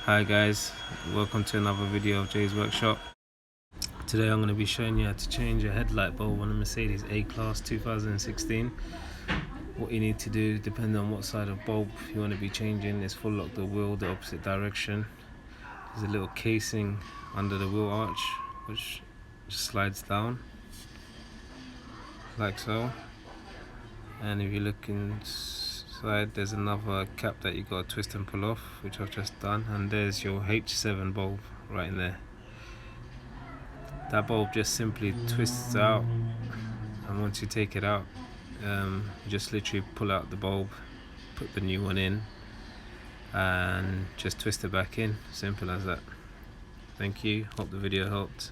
Hi guys, welcome to another video of Jay's Workshop. Today I'm going to be showing you how to change a headlight bulb on a Mercedes A-Class 2016. What you need to do, depending on what side of bulb you want to be changing, is full lock the wheel the opposite direction. There's a little casing under the wheel arch which just slides down like so, and if you look inside there's another cap that you got to twist and pull off, which I've just done, and there's your H7 bulb right in there. That bulb just simply twists out, and once you take it out, you just literally pull out the bulb, put the new one in, and just twist it back in. Simple as that. Thank you, hope the video helped.